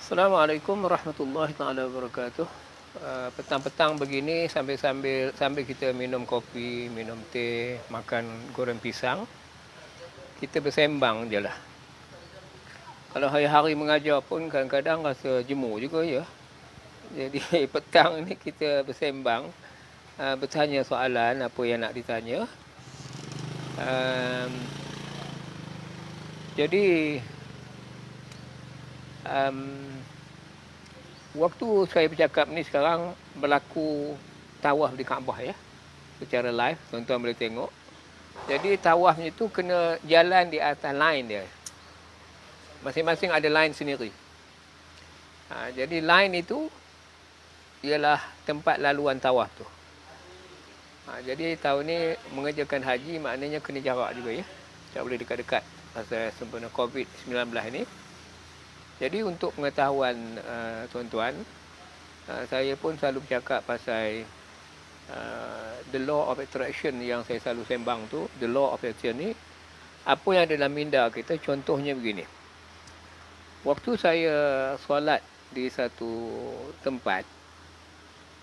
Assalamualaikum warahmatullahi taala wabarakatuh. Petang-petang begini sambil kita minum kopi, minum teh, makan goreng pisang, kita bersembang je lah. Kalau hari-hari mengajar pun kadang-kadang rasa jemu juga ya. Jadi petang ni kita bersembang, bertanya soalan apa yang nak ditanya. Um, jadi um, waktu saya bercakap ni sekarang berlaku tawaf di Kaabah ya. Secara live, tuan-tuan boleh tengok. Jadi tawafnya tu kena jalan di atas line dia. Masing-masing ada line sendiri. Jadi line itu ialah tempat laluan tawaf tu. Jadi tahun ni mengerjakan haji maknanya kena jarak juga ya. Tak boleh dekat-dekat pasal sempena COVID-19 ni. Jadi untuk pengetahuan tuan-tuan, saya pun selalu bercakap pasal the law of attraction yang saya selalu sembang tu. The law of attraction ni, apa yang ada dalam minda kita, contohnya begini. Waktu saya solat di satu tempat,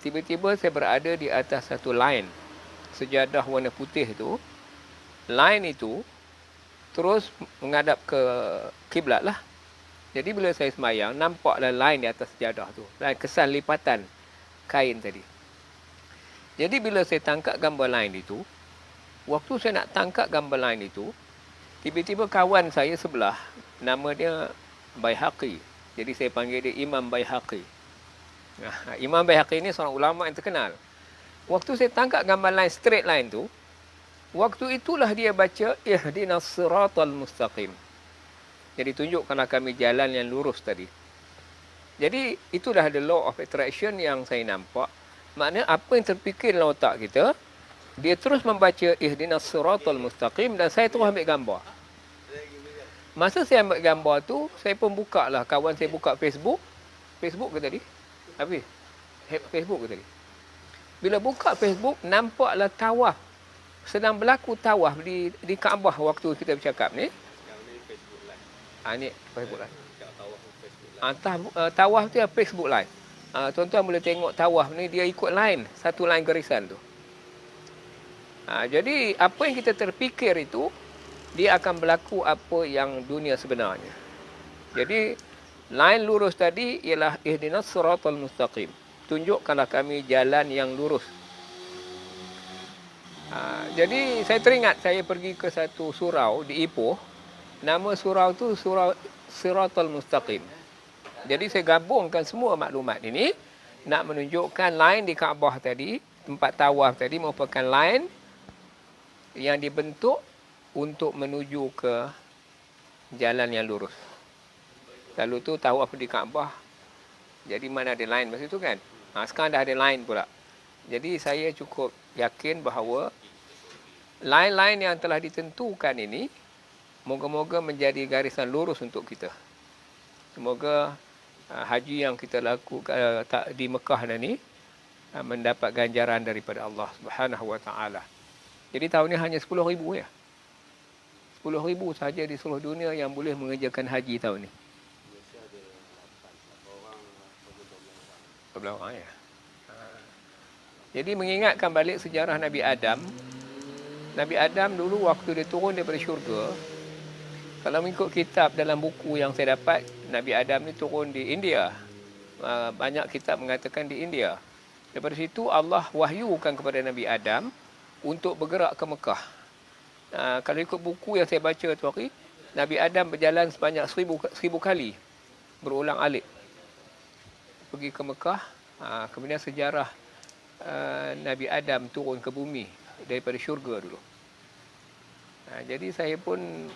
tiba-tiba saya berada di atas satu line, sejadah warna putih tu. Line itu terus menghadap ke kiblat lah. Jadi bila saya semayang, nampaklah line di atas sejadah tu. Dan kesan lipatan kain tadi. Jadi bila saya tangkap gambar line itu, waktu saya nak tangkap gambar line itu, tiba-tiba kawan saya sebelah, nama dia Baihaqi. Jadi saya panggil dia Imam Baihaqi. Imam Baihaqi ni seorang ulama yang terkenal. Waktu saya tangkap gambar line, straight line tu, waktu itulah dia baca, ihdinas siratal mustaqim. Jadi tunjukkanlah kami jalan yang lurus tadi. Jadi itulah the law of attraction yang saya nampak. Maknanya apa yang terfikir dalam otak kita, dia terus membaca ihdinas siratal mustaqim dan saya terus ambil gambar. Masa saya ambil gambar tu, saya pun buka lah. Kawan saya buka Facebook. Facebook ke tadi? Habis? Facebook ke tadi? Bila buka Facebook, nampaklah tawaf. Sedang berlaku tawaf di Kaabah waktu kita bercakap ni. Ni Facebook Live. Tawaf tu Facebook Live. Tuan-tuan boleh tengok tawaf ni dia ikut line, satu line garisan tu. Jadi apa yang kita terfikir itu, dia akan berlaku apa yang dunia sebenarnya. Jadi line lurus tadi ialah ihdinas siratal mustaqim. Tunjukkanlah kami jalan yang lurus. Jadi saya teringat saya pergi ke satu surau di Ipoh. Nama surau tu surau Siratal Mustaqim. Jadi saya gabungkan semua maklumat ini nak menunjukkan line di Kaabah tadi, tempat tawaf tadi merupakan line yang dibentuk untuk menuju ke jalan yang lurus. Lalu tu tawaf di Kaabah. Jadi mana ada line masa itu kan? Sekarang dah ada line pula. Jadi saya cukup yakin bahawa line-line yang telah ditentukan ini moga-moga menjadi garisan lurus untuk kita. Semoga haji yang kita lakukan di Mekah ni mendapat ganjaran daripada Allah Subhanahu Wa Taala. Jadi tahun ni hanya 10,000 ya. 10,000 saja di seluruh dunia yang boleh mengerjakan haji tahun ni. 12 orang ya. Jadi mengingatkan balik sejarah Nabi Adam. Nabi Adam dulu waktu dia turun daripada syurga, kalau mengikut kitab dalam buku yang saya dapat, Nabi Adam ni turun di India. Banyak kitab mengatakan di India. Daripada situ Allah wahyukan kepada Nabi Adam untuk bergerak ke Mekah. Kalau ikut buku yang saya baca tu hari, Nabi Adam berjalan sebanyak 1000 kali. Berulang alik. Pergi ke Mekah. Kemudian sejarah Nabi Adam turun ke bumi daripada syurga dulu. Jadi saya pun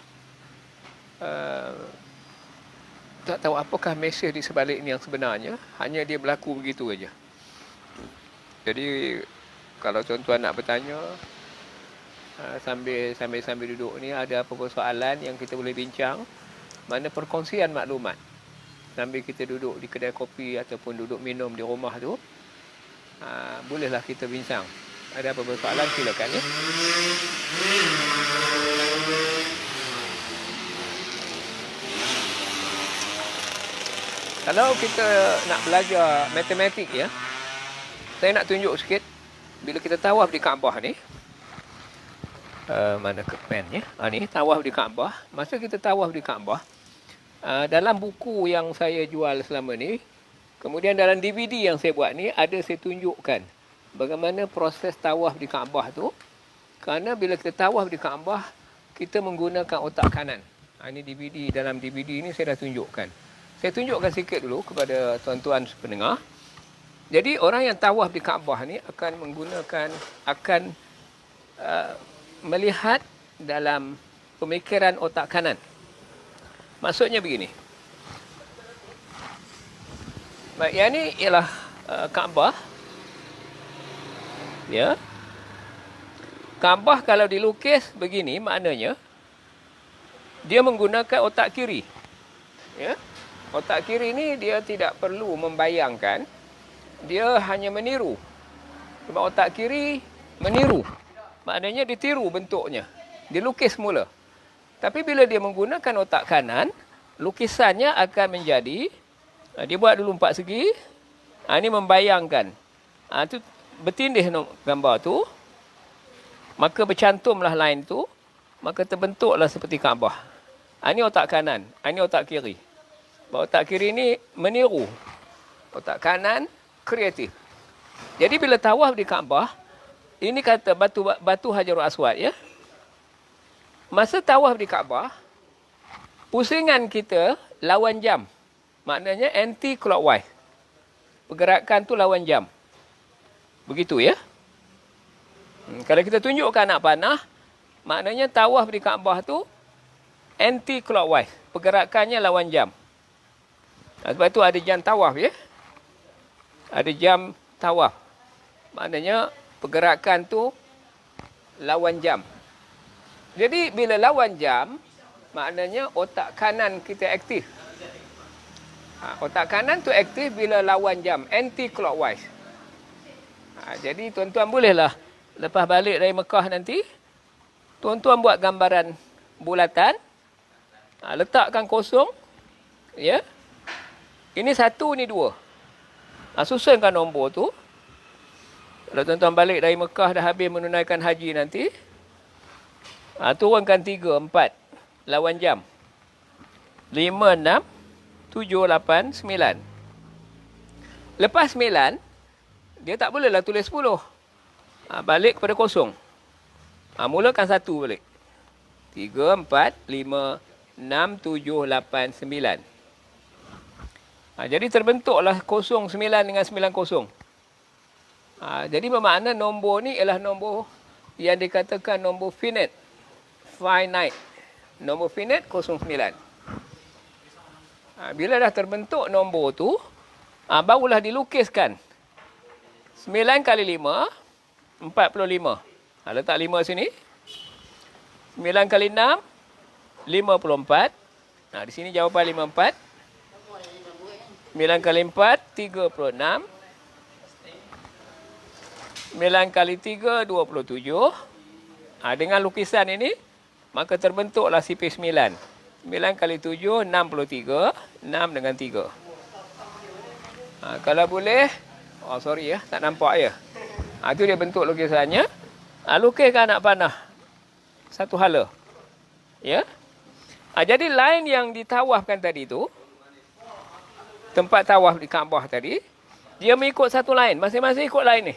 tak tahu apakah mesej di sebalik ini yang sebenarnya. Hanya dia berlaku begitu saja. Jadi kalau tuan-tuan nak bertanya sambil duduk ni, ada apa-apa soalan yang kita boleh bincang, mana perkongsian maklumat sambil kita duduk di kedai kopi ataupun duduk minum di rumah tu, bolehlah kita bincang. Ada apa-apa soalan silakan ya. Kalau kita nak belajar matematik ya, saya nak tunjuk sikit. Bila kita tawaf di Kaabah ni, mana ke pen ya? Ni tawaf di Kaabah. Masa kita tawaf di Kaabah, dalam buku yang saya jual selama ni, kemudian dalam DVD yang saya buat ni, ada saya tunjukkan bagaimana proses tawaf di Kaabah tu. Kerana bila kita tawaf di Kaabah, kita menggunakan otak kanan. Ini DVD, dalam DVD ni saya dah tunjukkan. Saya tunjukkan sikit dulu kepada tuan-tuan pendengar. Jadi orang yang tawaf di Kaabah ni akan melihat dalam pemikiran otak kanan. Maksudnya begini. Baik, yang ni ialah Kaabah. Ya. Kaabah kalau dilukis begini, maknanya dia menggunakan otak kiri. Ya. Otak kiri ni dia tidak perlu membayangkan, dia hanya meniru. Sebab otak kiri meniru. Maknanya dia tiru bentuknya. Dia lukis semula. Tapi bila dia menggunakan otak kanan, lukisannya akan menjadi, dia buat dulu 4 segi. Ini membayangkan. Itu bertindih gambar tu. Maka bercantumlah line tu. Maka terbentuklah seperti Kaabah. Ini otak kanan. Ini otak kiri. Otak kiri ni meniru. Otak kanan kreatif. Jadi bila tawaf di Kaabah, ini kata batu Hajarul Aswad ya. Masa tawaf di Kaabah, pusingan kita lawan jam. Maknanya anti clockwise. Pergerakan tu lawan jam. Begitu ya. Kalau kita tunjukkan anak panah, maknanya tawaf di Kaabah tu anti clockwise. Pergerakannya lawan jam. Sebab tu ada jam tawaf ya. Ada jam tawaf. Maknanya pergerakan tu lawan jam. Jadi bila lawan jam, maknanya otak kanan kita aktif. Otak kanan tu aktif bila lawan jam, anti clockwise. Jadi tuan-tuan bolehlah lepas balik dari Mekah nanti, tuan-tuan buat gambaran bulatan, letakkan kosong, ya. Ini 1, ni 2. Susunkan nombor tu. Kalau tuan-tuan balik dari Mekah dah habis menunaikan haji nanti, turunkan 3, 4 lawan jam. 5, 6, 7, 8, 9. Lepas 9, dia tak bolehlah tulis 10. Balik kepada kosong. Mulakan 1 balik. 3, 4, 5, 6, 7, 8, 9. Jadi terbentuklah 09 dengan 90. Jadi bermakna nombor ni ialah nombor yang dikatakan nombor finite. Finite. Nombor finite 09. Bila dah terbentuk nombor tu, barulah dilukiskan. 9 kali 5, 45. Letak 5 sini. 9 kali 6, 54. Di sini jawapan 54. 9 kali 4, 36. 9 kali 3, 27. Dengan lukisan ini, maka terbentuklah CP9. 9 kali 7, 63. 6 dengan 3. Kalau boleh, sorry ya, tak nampak ya. Itu dia bentuk lukisannya. Lukiskan anak panah. Satu hala. Ya. Jadi line yang ditawafkan tadi tu, tempat tawaf di Kaabah tadi, dia mengikut satu line. Masing-masing ikut line ni.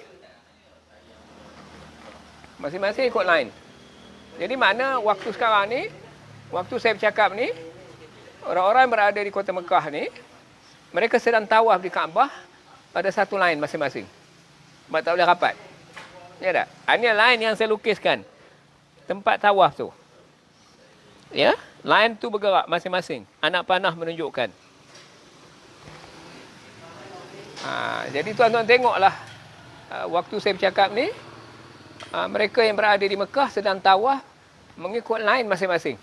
Masing-masing ikut line. Jadi mana waktu sekarang ni, waktu saya bercakap ni, orang-orang yang berada di kota Mekah ni, mereka sedang tawaf di Kaabah pada satu line masing-masing. Sebab tak boleh rapat. Ya tak? Ini line yang saya lukiskan. Tempat tawaf tu. Ya? Line tu bergerak masing-masing. Anak panah menunjukkan. Jadi tuan-tuan tengoklah waktu saya bercakap ni, mereka yang berada di Mekah sedang tawaf mengikut line masing-masing.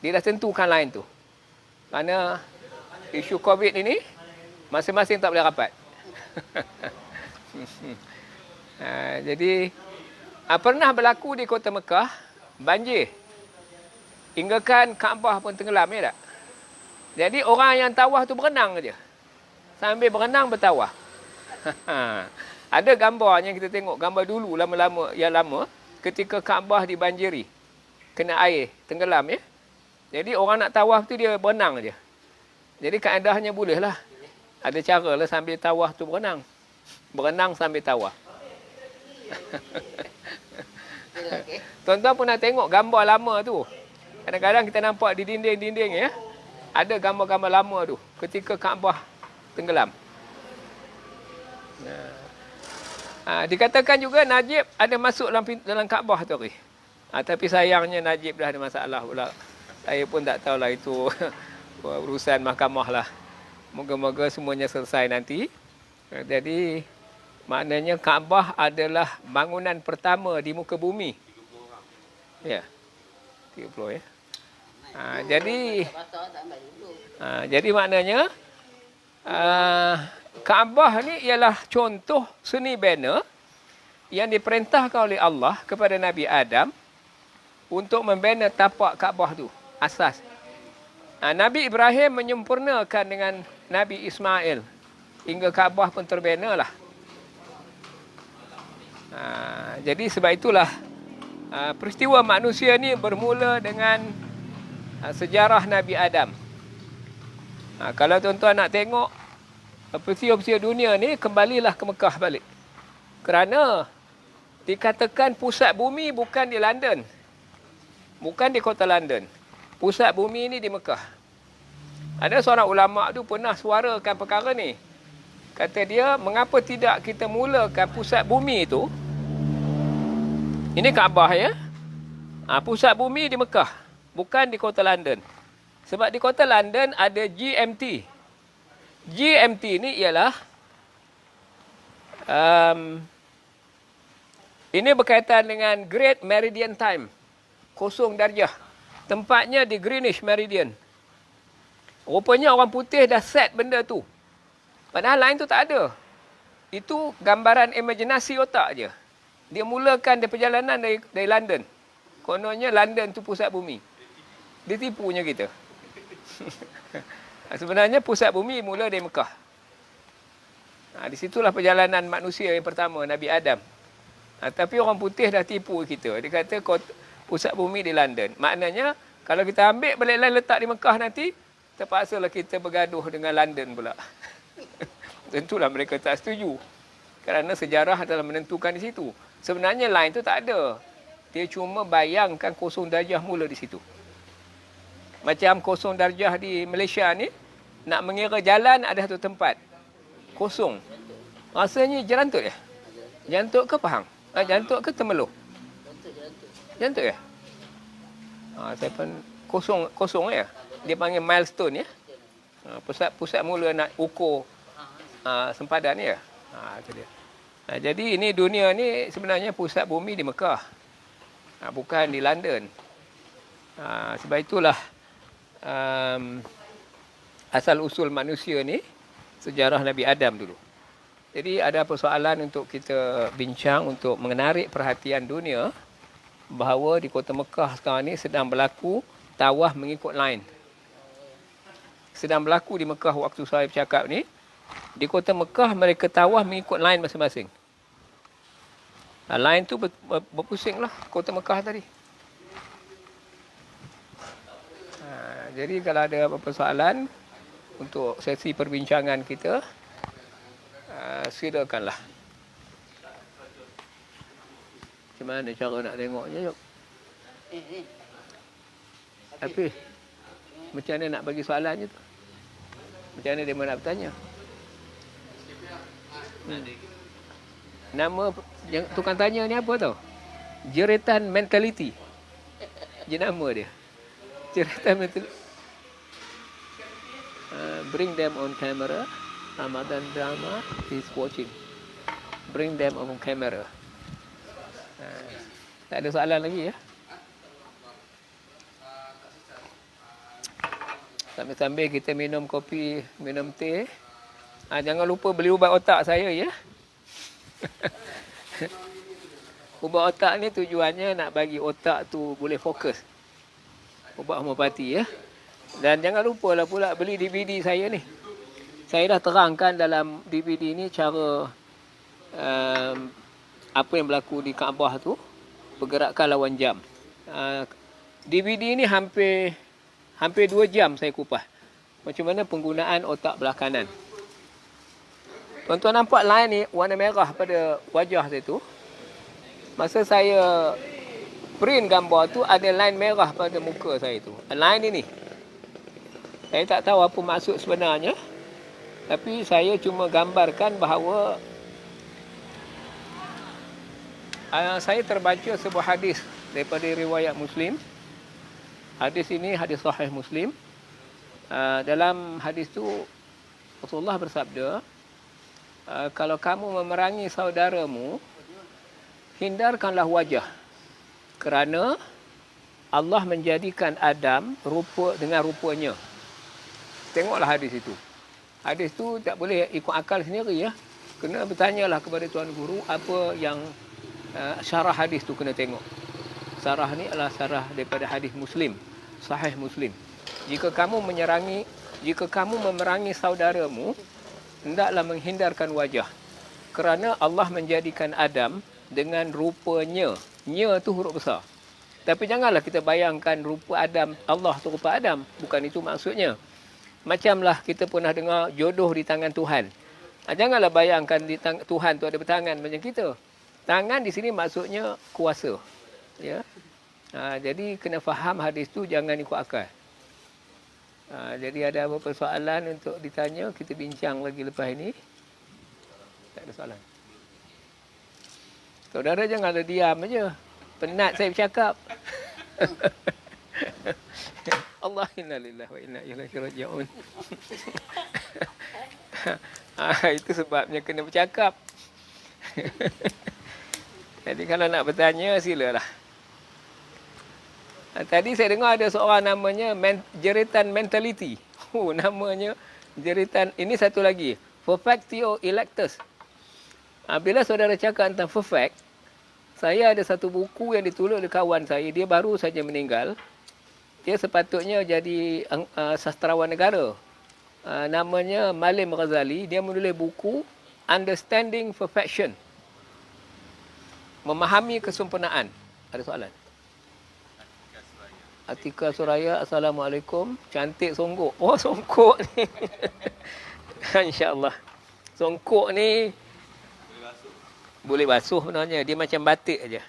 Dia dah tentukan line tu. Kerana isu COVID ini, masing-masing tak boleh rapat. Jadi, pernah berlaku di kota Mekah, banjir. Hinggakan Kaabah pun tenggelam, ya tak? Jadi orang yang tawaf tu berenang je. Sambil berenang bertawaf. Ada gambar yang kita tengok, gambar dulu lama-lama, yang lama, ketika Kaabah dibanjiri. Kena air, tenggelam ya. Jadi orang nak tawaf tu dia berenang je. Jadi kaedahnya boleh lah. Ada cara lah sambil tawaf tu berenang. Berenang sambil tawaf. Tuan-tuan pernah tengok gambar lama tu. Kadang-kadang kita nampak di dinding-dinding ya. Ada gambar-gambar lama tu. Ketika Kaabah tenggelam. Dikatakan juga Najib ada masuk dalam Kaabah tu. Tapi sayangnya Najib dah ada masalah pula. Saya pun tak tahulah itu urusan mahkamah lah. Moga-moga semuanya selesai nanti. Jadi maknanya Kaabah adalah bangunan pertama di muka bumi. Ya. 30 ya. Jadi maknanya Kaabah ni ialah contoh seni bina yang diperintahkan oleh Allah kepada Nabi Adam untuk membina tapak Kaabah tu, asas. Nabi Ibrahim menyempurnakan dengan Nabi Ismail hingga Kaabah pun terbina lah. Jadi sebab itulah peristiwa manusia ni bermula dengan sejarah Nabi Adam. Kalau tuan-tuan nak tengok peristiwa-peristiwa dunia ni, kembalilah ke Mekah balik. Kerana dikatakan pusat bumi bukan di London. Bukan di kota London. Pusat bumi ni di Mekah. Ada seorang ulama' tu pernah suarakan perkara ni. Kata dia, mengapa tidak kita mulakan pusat bumi itu? Ini Kaabah ya. Pusat bumi di Mekah. Bukan di kota London. Sebab di kota London ada GMT. GMT ni ialah ini berkaitan dengan Great Meridian Time. 0 darjah. Tempatnya di Greenwich Meridian. Rupanya orang putih dah set benda tu. Padahal lain tu tak ada. Itu gambaran imajinasi otak je. Dia mulakan dia perjalanan dari London. Kononnya London tu pusat bumi. Dia tipunya kita. Sebenarnya pusat bumi mula dari Mekah. Di situlah perjalanan manusia yang pertama, Nabi Adam. Tapi orang putih dah tipu kita. Dia kata pusat bumi di London. Maknanya, kalau kita ambil balik letak di Mekah nanti, terpaksalah kita bergaduh dengan London pula. Tentulah mereka tak setuju. Kerana sejarah adalah menentukan di situ. Sebenarnya lain tu tak ada. Dia cuma bayangkan 0 darjah mula di situ. Macam 0 darjah di Malaysia ni, nak mengira jalan ada satu tempat. Kosong. Rasanya Jerantut ya? Jantuk ke Pahang? Jantuk ke Temerloh? Jantuk ya? Saya pun kosong ya? Dia panggil milestone ya? Pusat mula nak ukur sempadan ya? Itu dia. Jadi ini dunia ni sebenarnya pusat bumi di Mekah. Bukan di London. Sebab itulah asal usul manusia ni sejarah Nabi Adam dulu. Jadi ada persoalan untuk kita bincang untuk menarik perhatian dunia bahawa di kota Mekah sekarang ni sedang berlaku tawaf mengikut line. Sedang berlaku di Mekah waktu saya bercakap ni. Di kota Mekah mereka tawaf mengikut line masing-masing. Line tu berpusing lah kota Mekah tadi. Jadi kalau ada apa-apa soalan untuk sesi perbincangan kita, silakanlah. Macam mana cara nak tengoknya, Jok? Tapi, macam mana nak bagi soalannya tu? Macam mana dia nak bertanya? Nama yang tukang tanya ni apa tau? Jeritan Mentality. Jenama dia. Jeritan Mentality. Bring them on camera. Ramadan drama is watching. Bring them on camera. Tak ada soalan lagi ya? Sambil-sambil kita minum kopi, minum teh. Jangan lupa beli ubat otak saya ya. Ubat otak ni tujuannya nak bagi otak tu boleh fokus. Ubat homopati ya. Dan jangan lupa lah pula beli DVD saya ni. Saya dah terangkan dalam DVD ni cara apa yang berlaku di Kaabah tu, pergerakan lawan jam. DVD ni hampir 2 jam saya kupas. Macam mana penggunaan otak belah kanan. Tuan-tuan nampak line ni warna merah pada wajah saya tu. Masa saya print gambar tu ada line merah pada muka saya tu. Line ini. Saya tak tahu apa maksud sebenarnya. Tapi saya cuma gambarkan bahawa saya terbaca sebuah hadis daripada riwayat Muslim. Hadis ini hadis sahih Muslim. Dalam hadis tu Rasulullah bersabda, kalau kamu memerangi saudaramu, hindarkanlah wajah. Kerana Allah menjadikan Adam rupa dengan rupanya. Tengoklah hadis itu. Hadis tu tak boleh ikut akal sendiri ya. Kena bertanyalah kepada tuan guru apa yang syarah hadis tu kena tengok. Syarah ni adalah syarah daripada hadis Muslim, sahih Muslim. Jika kamu memerangi saudaramu, hendaklah menghindarkan wajah. Kerana Allah menjadikan Adam dengan rupanya. Nya tu huruf besar. Tapi janganlah kita bayangkan rupa Adam, Allah tu rupa Adam. Bukan itu maksudnya. Macamlah kita pernah dengar jodoh di tangan Tuhan. Janganlah bayangkan Tuhan tu ada bertangan macam kita. Tangan di sini maksudnya kuasa. Ya. Jadi kena faham hadis tu, jangan ikut akal. Jadi ada apa persoalan untuk ditanya, kita bincang lagi lepas ini. Tak ada soalan. Saudara janganlah diam aja. Penat saya bercakap. Allah inna lillahi wa inna ilaihi raji'un. Itu sebabnya kena bercakap. Jadi kalau nak bertanya, silalah. Tadi saya dengar ada seorang namanya jeritan mentality. Namanya jeritan. Ini satu lagi. Perfectio electus. Bila saudara cakap tentang perfect, saya ada satu buku yang ditulis oleh kawan saya. Dia baru saja meninggal. Dia sepatutnya jadi sastrawan negara. Namanya Malim Ghazali. Dia menulis buku Understanding Perfection. Memahami kesempurnaan. Ada soalan? Atika Suraya, Assalamualaikum. Cantik songkok. Oh, songkok ni. InsyaAllah. Songkok ni boleh basuh sebenarnya. Dia macam batik aja.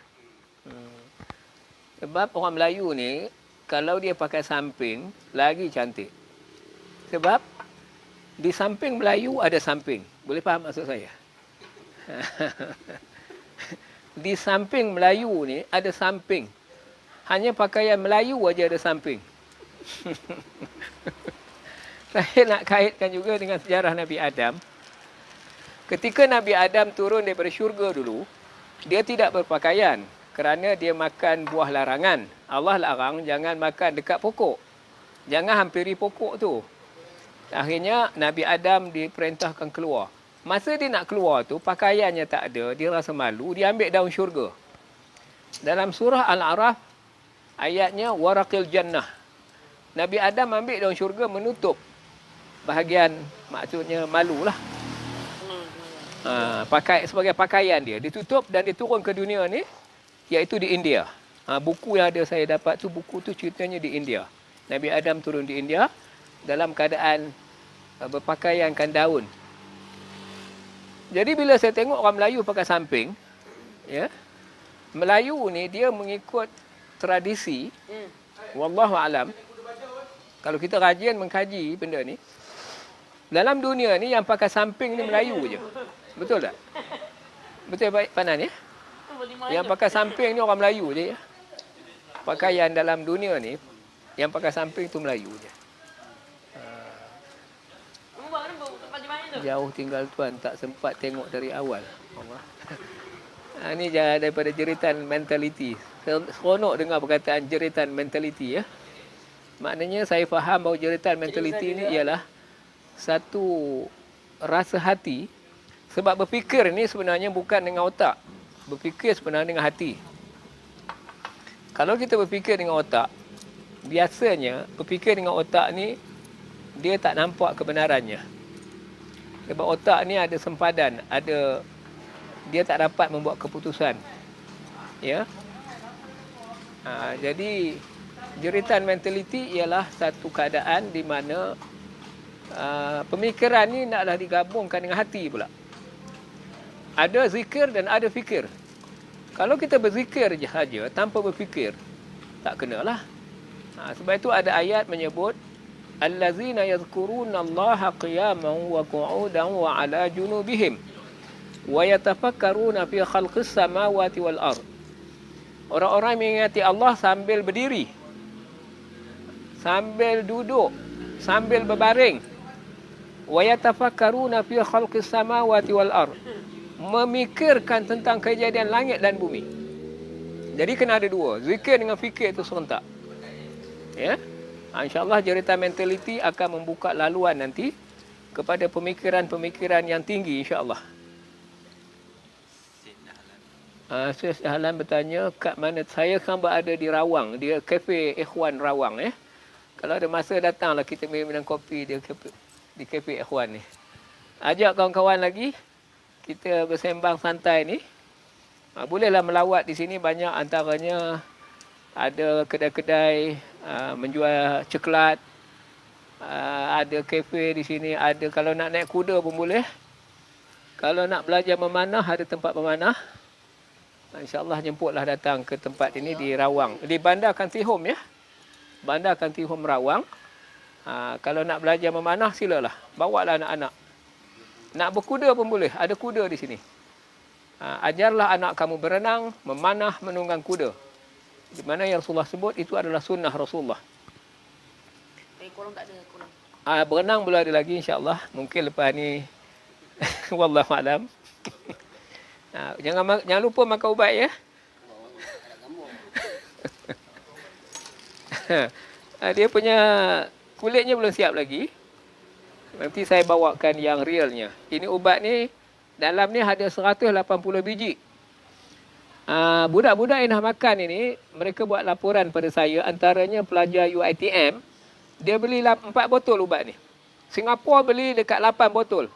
Sebab orang Melayu ni, kalau dia pakai samping, lagi cantik. Sebab di samping Melayu ada samping. Boleh faham maksud saya? Di samping Melayu ni ada samping. Hanya pakaian Melayu aja ada samping. Saya nak kaitkan juga dengan sejarah Nabi Adam. Ketika Nabi Adam turun daripada syurga dulu, dia tidak berpakaian kerana dia makan buah larangan. Allah larang jangan makan dekat pokok. Jangan hampiri pokok tu. Akhirnya Nabi Adam diperintahkan keluar. Masa dia nak keluar tu, pakaiannya tak ada, dia rasa malu, dia ambil daun syurga. Dalam surah Al-A'raf, ayatnya waraqil jannah. Nabi Adam ambil daun syurga menutup bahagian, maksudnya malulah. Pakai sebagai pakaian dia. Ditutup dan diturun ke dunia ni, iaitu di India. Buku yang ada saya dapat tu, buku tu ceritanya di India. Nabi Adam turun di India dalam keadaan berpakaiankan daun. Jadi bila saya tengok orang Melayu pakai samping, ya, Melayu ni dia mengikut tradisi. Wallahu alam. Kalau kita rajin mengkaji benda ni, dalam dunia ni yang pakai samping ni Melayu je. Betul tak? Betul baik Panan ya? Yang pakai samping ni orang Melayu je ya. Pakaian dalam dunia ni yang pakai samping tu Melayu je. Jauh tinggal tuan, tak sempat tengok dari awal. Allah. Ini daripada jeritan mentality. Seronok dengar perkataan jeritan mentality ya. Maknanya saya faham bahawa jeritan mentality ni ialah satu rasa hati. Sebab berfikir ni sebenarnya bukan dengan otak. Berfikir sebenarnya dengan hati. Kalau kita berfikir dengan otak, biasanya berfikir dengan otak ni, dia tak nampak kebenarannya. Sebab otak ni ada sempadan, dia tak dapat membuat keputusan. Ya. Jadi jeritan mentaliti ialah satu keadaan di mana pemikiran ni naklah digabungkan dengan hati pula. Ada zikir dan ada fikir. Kalau kita berzikir je saja tanpa berfikir, tak kenalah. Sebab itu ada ayat menyebut allazina yadhkuruna Allaha qiyaman wa qu'udan wa 'ala junubihim wa yatafakkaruna fi khalqis samawati wal ard. Orang-orang mengingati Allah sambil berdiri, sambil duduk, sambil berbaring. Wa yatafakkaruna fi khalqis samawati wal ard. Memikirkan tentang kejadian langit dan bumi. Jadi kena ada dua, zikir dengan fikir itu serentak. Ya. InsyaAllah jeritan mentaliti akan membuka laluan nanti kepada pemikiran-pemikiran yang tinggi, insyaAllah. Syed Dahlan bertanya, kat mana? Saya kan berada di Rawang, di kafe Ikhwan Rawang. Kalau ada masa datanglah kita minum kopi di kafe Ikhwan ni. Ajak kawan-kawan lagi, kita bersembang santai ni. Bolehlah melawat di sini, banyak antaranya ada kedai-kedai menjual coklat, ada kafe di sini, ada kalau nak naik kuda pun boleh. Kalau nak belajar memanah, ada tempat memanah. InsyaAllah jemputlah datang ke tempat ini di Rawang, di Bandar Kantihom ya. Bandar Kantihom Rawang. Kalau nak belajar memanah, silalah. Bawalah anak-anak. Nak berkuda pun boleh, ada kuda di sini. Ajarlah anak kamu berenang, memanah, menunggang kuda. Di mana yang Rasulullah sebut itu adalah sunnah Rasulullah. Kolam tak ada kolam. Berenang boleh ada lagi insya-Allah. Mungkin lepas ni wallahu alam. Jangan lupa makan ubat ya. Dia punya kulitnya belum siap lagi. Nanti saya bawakan yang realnya. Ini ubat ni dalam ni ada 180 biji. Budak-budak yang dah makan ini, mereka buat laporan pada saya, antaranya pelajar UiTM, dia beli 4 botol ubat ni. Singapura beli dekat 8 botol.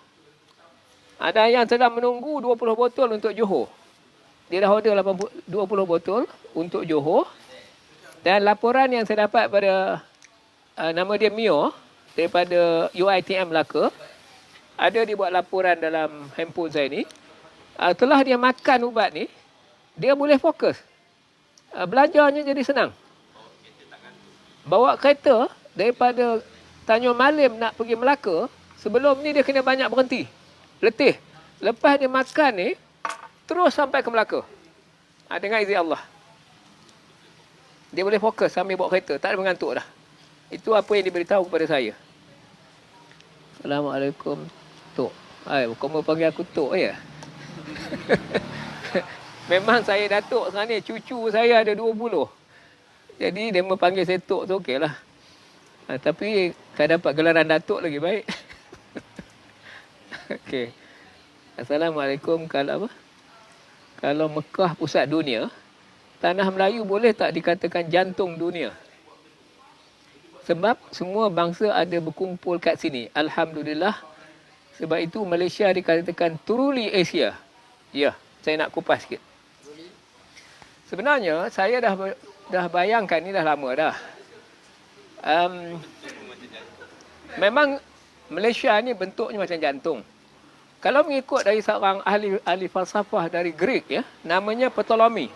Ada yang sedang menunggu 20 botol untuk Johor. Dia dah order 20 botol untuk Johor. Dan laporan yang saya dapat pada nama dia Mio, daripada UiTM Melaka, ada dia buat laporan dalam handphone saya ni. Telah dia makan ubat ni, dia boleh fokus. Belajarnya jadi senang. Bawa kereta daripada Tanjung Malim nak pergi Melaka, sebelum ni dia kena banyak berhenti. Letih. Lepas dia makan ni, terus sampai ke Melaka. Dengan izin Allah. Dia boleh fokus sambil bawa kereta. Tak ada mengantuk dah. Itu apa yang diberitahu kepada saya. Assalamualaikum, Tok. Kau mau panggil aku Tok ya? Memang saya Datuk sekarang ni, cucu saya ada 20. Jadi dia panggil saya Tok tu okeylah. Tapi kalau dapat gelaran Datuk lagi baik. Okey. Assalamualaikum. Kalau Mekah pusat dunia, tanah Melayu boleh tak dikatakan jantung dunia? Sebab semua bangsa ada berkumpul kat sini. Alhamdulillah. Sebab itu Malaysia dikatakan truly Asia. Ya, saya nak kupas sikit. Sebenarnya saya dah bayangkan ni dah lama dah. Memang Malaysia ni bentuknya macam jantung. Kalau mengikut dari seorang ahli falsafah dari Greek ya, namanya Ptolemy.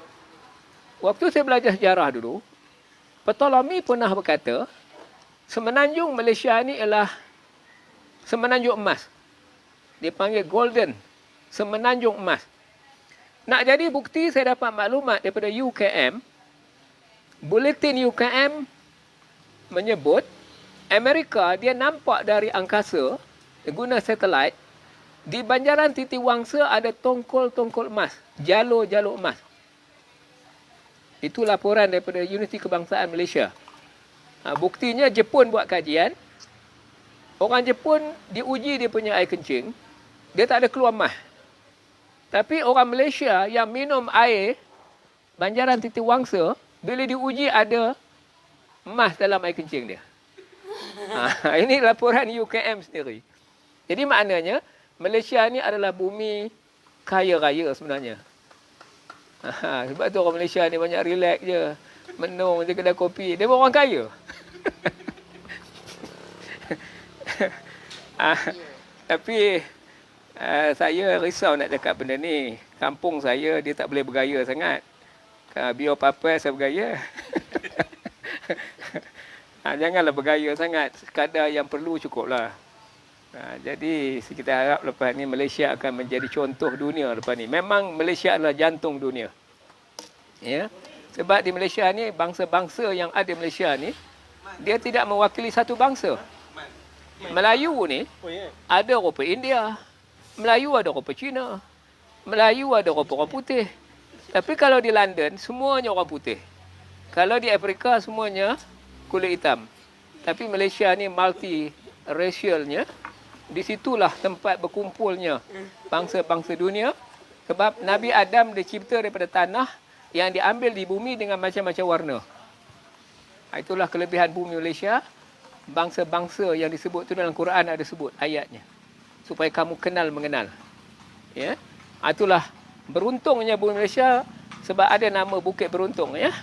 Waktu saya belajar sejarah dulu, Ptolemy pernah berkata, semenanjung Malaysia ni ialah semenanjung emas. Dia panggil golden, semenanjung emas. Nak jadi bukti, saya dapat maklumat daripada UKM. Buletin UKM menyebut Amerika dia nampak dari angkasa guna satelit, di banjaran Titiwangsa ada tongkol-tongkol emas, jalur-jalur emas. Itu laporan daripada Universiti Kebangsaan Malaysia. Buktinya Jepun buat kajian. Orang Jepun diuji dia punya air kencing, dia tak ada keluar emas. Tapi orang Malaysia yang minum air banjaran Titiwangsa, bila diuji ada emas dalam air kencing dia. Ini laporan UKM sendiri. Jadi maknanya Malaysia ni adalah bumi kaya raya sebenarnya. Sebab tu orang Malaysia ni banyak relax je. Menung je kedai kopi. Dia pun orang kaya. Tapi saya risau nak cakap benda ni. Kampung saya dia tak boleh bergaya sangat. Biar apa-apa saya bergaya. Janganlah bergaya sangat. Sekadar yang perlu cukuplah. Jadi kita harap lepas ni Malaysia akan menjadi contoh dunia lepas ni. Memang Malaysia adalah jantung dunia. Ya. Sebab di Malaysia ni bangsa-bangsa yang ada di Malaysia ni dia tidak mewakili satu bangsa. Melayu ni ada rupa India. Melayu ada rupa Cina. Melayu ada rupa orang putih. Tapi kalau di London semuanya orang putih. Kalau di Afrika semuanya kulit hitam. Tapi Malaysia ni multi racialnya. Di situlah tempat berkumpulnya bangsa-bangsa dunia. Sebab Nabi Adam dicipta daripada tanah yang diambil di bumi dengan macam-macam warna. Itulah kelebihan bumi Malaysia. Bangsa-bangsa yang disebut tu dalam Quran ada sebut ayatnya. Supaya kamu kenal mengenal. Ya. Itulah beruntungnya bumi Malaysia sebab ada nama Bukit Beruntung, ya.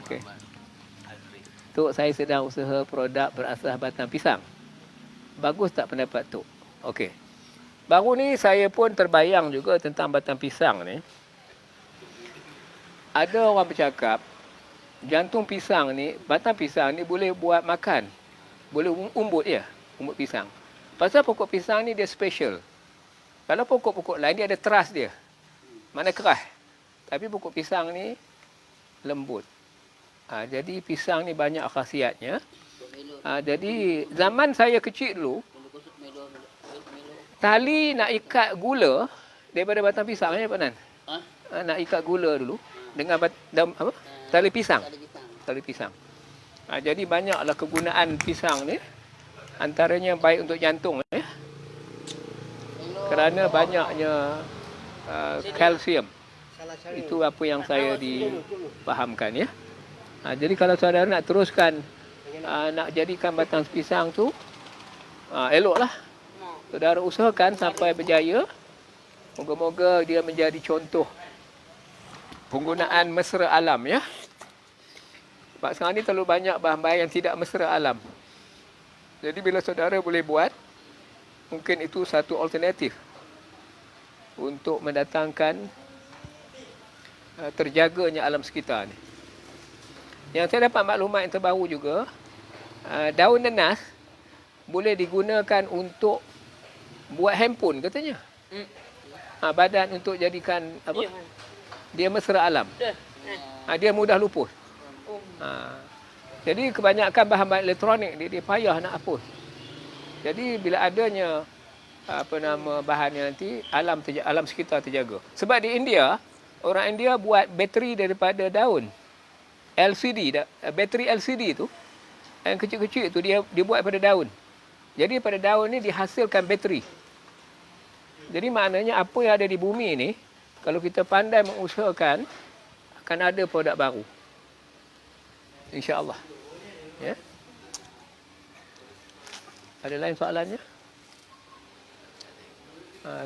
Okey. Tok, saya sedang usaha produk berasas batang pisang. Bagus tak pendapat Tok? Okey. Baru ni saya pun terbayang juga tentang batang pisang ni. Ada orang bercakap jantung pisang ni, batang pisang ni boleh buat makan. Boleh umbut ya, umbut pisang. Pasal pokok pisang ni dia special. Kalau pokok-pokok lain dia ada teras dia. Mana keras. Tapi pokok pisang ni lembut. Jadi pisang ni banyak khasiatnya. Jadi zaman saya kecil dulu, tali nak ikat gula daripada batang pisang ya Pak Nan. Nak ikat gula dulu dengan apa? Tali pisang. Tali pisang. Jadi banyaklah kegunaan pisang ni. Antaranya baik untuk jantung ya. Kerana banyaknya kalsium. Itu apa yang saya difahamkan ya. Jadi kalau saudara nak teruskan nak jadikan batang pisang tu eloklah. Saudara usahakan sampai berjaya. Moga-moga dia menjadi contoh penggunaan mesra alam ya. Sebab sekarang ni terlalu banyak bahan-bahan yang tidak mesra alam. Jadi bila saudara boleh buat, mungkin itu satu alternatif untuk mendatangkan terjaganya alam sekitar ni. Yang saya dapat maklumat yang terbaru juga, daun nanas boleh digunakan untuk buat handphone katanya. Badan untuk jadikan apa? Dia mesra alam. Dia mudah lupus. Jadi kebanyakan bahan-bahan elektronik dia payah nak hapus. Jadi bila adanya bahannya nanti alam sekitar terjaga. Sebab di India, orang India buat bateri daripada daun. LCD, bateri LCD tu yang kecil-kecil tu dia buat daripada daun. Jadi daripada daun ni dihasilkan bateri. Jadi maknanya apa yang ada di bumi ni, kalau kita pandai mengusahakan, akan ada produk baru. InsyaAllah. Ya. Ada lain soalannya?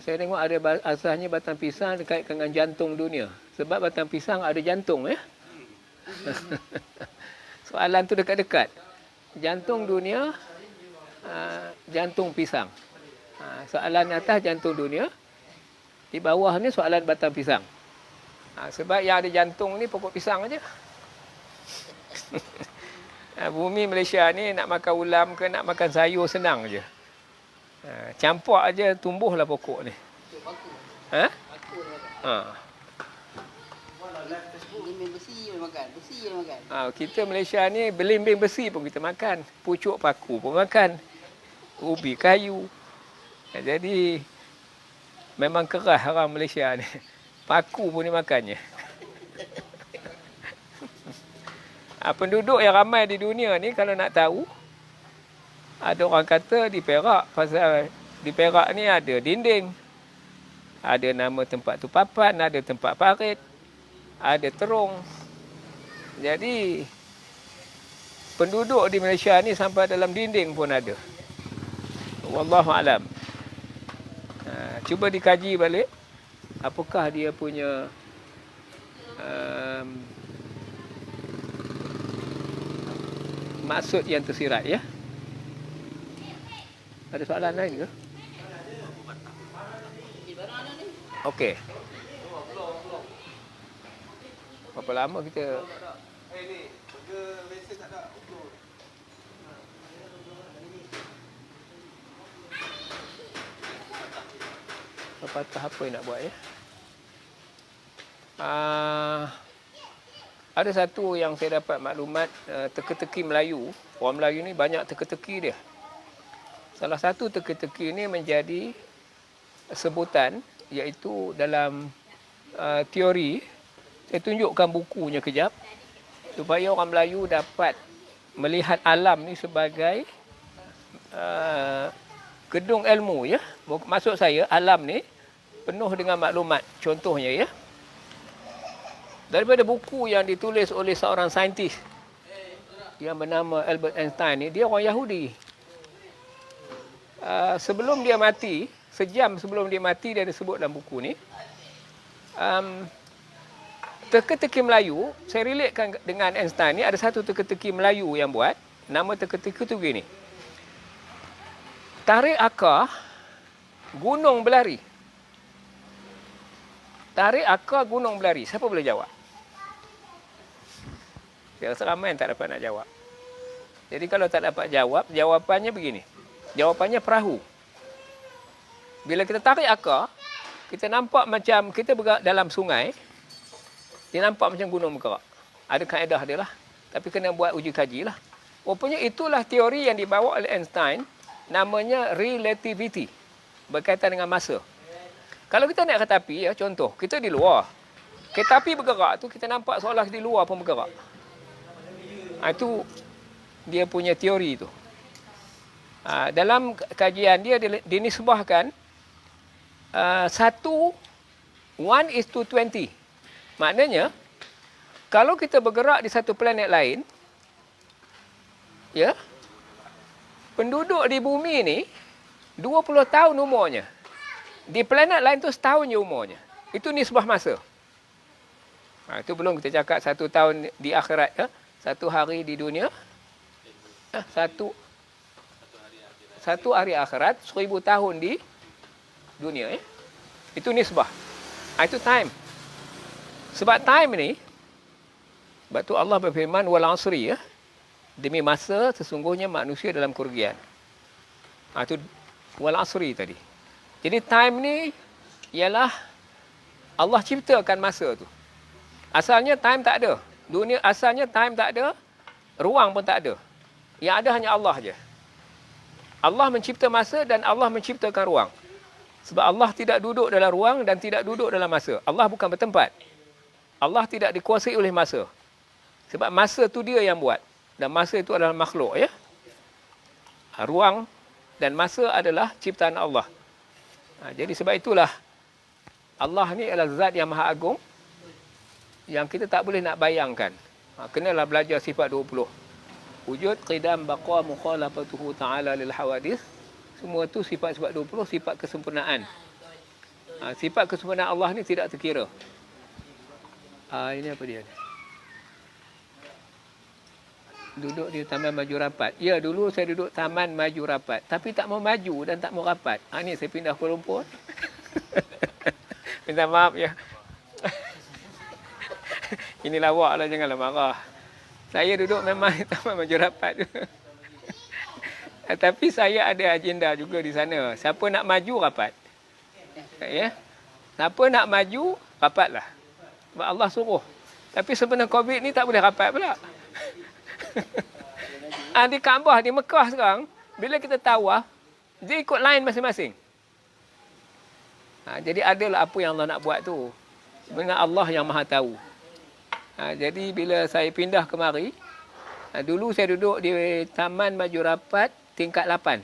Saya tengok ada asasnya batang pisang dekat dengan jantung dunia. Sebab batang pisang ada jantung ya. Soalan tu dekat-dekat. Jantung dunia, jantung pisang. Soalan atas jantung dunia. Di bawah ni soalan batang pisang. Sebab yang ada jantung ni pokok pisang aja. Bumi Malaysia ni nak makan ulam ke nak makan sayur senang je. Campak aja tumbuhlah pokok ni. Belimbing besi makan. Besi makan. Kita Malaysia ni belimbing besi pun kita makan. Pucuk paku pun makan. Ubi kayu. Jadi memang keras orang Malaysia ni. Paku pun dia makannya. Penduduk yang ramai di dunia ni kalau nak tahu, ada orang kata di Perak, pasal di Perak ni ada dinding, ada nama tempat tu papan, ada tempat parit. ada terung. Jadi penduduk di Malaysia ni sampai dalam dinding pun ada. Wallahu alam. Cuba dikaji balik apakah dia punya maksud yang tersirat ya. Ada soalan lain ke? Okey. Berapa lama kita patah apa yang nak buat ya? Ada satu yang saya dapat maklumat, teka-teki Melayu. Orang Melayu ni banyak teka-teki dia. Salah satu teka-teki ni menjadi sebutan, iaitu dalam teori. Saya tunjukkan bukunya kejap supaya orang Melayu dapat melihat alam ni sebagai gedung ilmu ya. Maksud saya alam ni penuh dengan maklumat. Contohnya ya, daripada buku yang ditulis oleh seorang saintis yang bernama Albert Einstein ni, dia orang Yahudi. Sebelum dia mati, sejam sebelum dia mati, dia ada sebut dalam buku ni, teka-teki Melayu, saya relatekan dengan Einstein ni, ada satu teka-teki Melayu yang buat, nama teka-teki tu gini. Tarik akar, gunung berlari. Tarik akar, gunung berlari. Siapa boleh jawab? Saya rasa ramai yang tak dapat nak jawab. Jadi kalau tak dapat jawab, jawapannya begini. Jawapannya perahu. Bila kita tarik akar, kita nampak macam kita bergerak dalam sungai, dia nampak macam gunung bergerak. Ada kaedah dia lah. Tapi kena buat uji kaji lah. Rupanya itulah teori yang dibawa oleh Einstein, namanya relativity. Berkaitan dengan masa. Kalau kita naik kereta api, ya, contoh, kita di luar. Kereta api bergerak tu, kita nampak seolah di luar pun bergerak. Itu dia punya teori tu. Dalam kajian dia dinisbahkan 1:20. Maknanya, kalau kita bergerak di satu planet lain, ya, penduduk di bumi ni 20 tahun umurnya. Di planet lain tu setahun je umurnya. Itu nisbah masa. Itu belum kita cakap 1 tahun di akhirat. Ya? 1 hari di dunia. Satu hari akhirat. 1000 tahun di dunia. Ya? Itu nisbah. Itu time. Sebab time ni, sebab tu Allah berfirman, wal asri, ya? Demi masa, sesungguhnya manusia dalam kerugian. Itu wal asri tadi. Jadi time ni ialah Allah ciptakan masa tu. Asalnya time tak ada. Dunia asalnya time tak ada, ruang pun tak ada. Yang ada hanya Allah je. Allah mencipta masa dan Allah menciptakan ruang. Sebab Allah tidak duduk dalam ruang dan tidak duduk dalam masa. Allah bukan bertempat. Allah tidak dikuasai oleh masa. Sebab masa tu dia yang buat. Dan masa itu adalah makhluk, ya. Ruang dan masa adalah ciptaan Allah. Jadi sebab itulah Allah ni adalah zat yang maha agung yang kita tak boleh nak bayangkan. Kenalah belajar sifat 20. Wujud, qidam, baqa, mukhalafatuhu ta'ala lil hawadith. Semua tu sifat-sifat 20, sifat kesempurnaan. Sifat kesempurnaan Allah ni tidak terkira. Ini apa dia? Duduk di Taman Maju Rapat. Ya, dulu saya duduk Taman Maju Rapat. Tapi tak mau maju dan tak mau rapat. Ni saya pindah Kuala Lumpur. Minta maaf ya. Ini lawak lah, janganlah marah. Saya duduk memang di Taman Maju Rapat. Tapi saya ada agenda juga di sana. Siapa nak maju, rapat. Ya. Siapa nak maju, rapatlah. Sebab Allah suruh. Tapi sebenarnya COVID ni tak boleh rapat pula. Di Kaabah di Mekah sekarang, bila kita tawaf, dia ikut line masing-masing. Jadi adalah apa yang Allah nak buat tu. Sebenarnya Allah yang maha tahu. Jadi bila saya pindah kemari, dulu saya duduk di Taman Maju Rapat tingkat 8.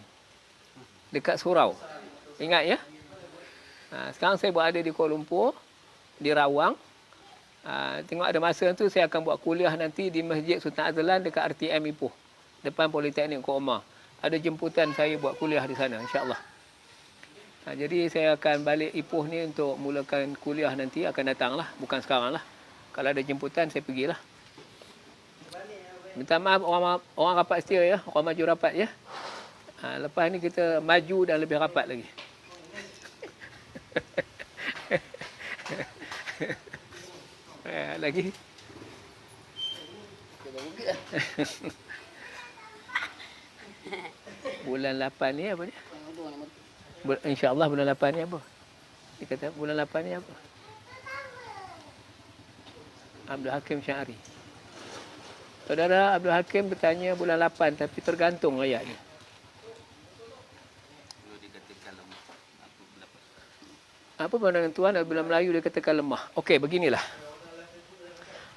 Dekat Surau. Ingat ya? Sekarang saya berada di Kuala Lumpur, di Rawang. Tengok ada masa tu saya akan buat kuliah nanti di Masjid Sultan Azlan dekat RTM Ipoh. Depan Politeknik Kok Omar. Ada jemputan saya buat kuliah di sana, insya-Allah. Jadi saya akan balik Ipoh ni untuk mulakan kuliah nanti, akan datang lah. Bukan sekarang lah. Kalau ada jemputan, saya pergilah. Minta maaf orang rapat setia ya. Orang maju rapat ya. Lepas ni kita maju dan lebih rapat lagi. Lagi. Bulan 8 ni apa ni? InsyaAllah bulan 8 ni apa? Dia kata bulan 8 ni apa? Abdul Hakim Syahri. Saudara Abdul Hakim bertanya bulan 8 tapi tergantung ayatnya. Apa pandangan tuan apabila Melayu dia katakan lemah? Okey, beginilah.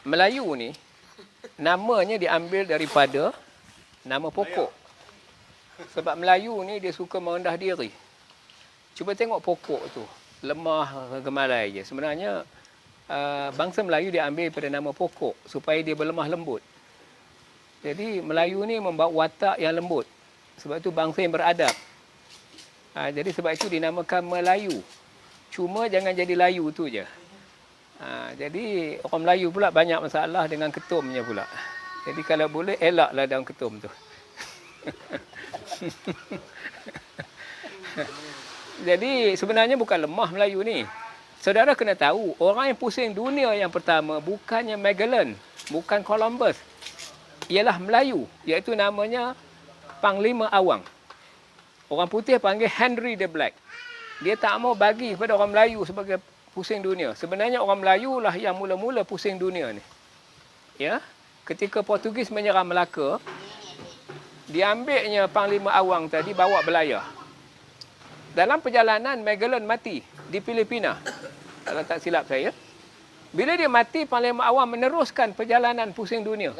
Melayu ni namanya diambil daripada nama pokok. Sebab Melayu ni dia suka merendah diri. Cuba tengok pokok tu. Lemah gemalai je. Sebenarnya bangsa Melayu diambil daripada nama pokok supaya dia berlemah lembut. Jadi Melayu ni membawa watak yang lembut. Sebab itu bangsa yang beradab. Jadi sebab itu dinamakan Melayu. Cuma jangan jadi layu tu je. Jadi orang Melayu pula banyak masalah dengan ketumnya pula. Jadi kalau boleh elaklah daun ketum tu. Jadi sebenarnya bukan lemah Melayu ni. Saudara kena tahu, orang yang pusing dunia yang pertama bukannya Magellan, bukan Columbus. Ialah Melayu, iaitu namanya Panglima Awang. Orang putih panggil Henry the Black. Dia tak mau bagi kepada orang Melayu sebagai pusing dunia. Sebenarnya orang Melayu lah yang mula-mula pusing dunia ni. Ya, ketika Portugis menyerang Melaka, diambilnya Panglima Awang tadi bawa belayar. Dalam perjalanan Magellan mati di Filipina. Kalau tak silap saya. Bila dia mati, Panglima Awang meneruskan perjalanan pusing dunia.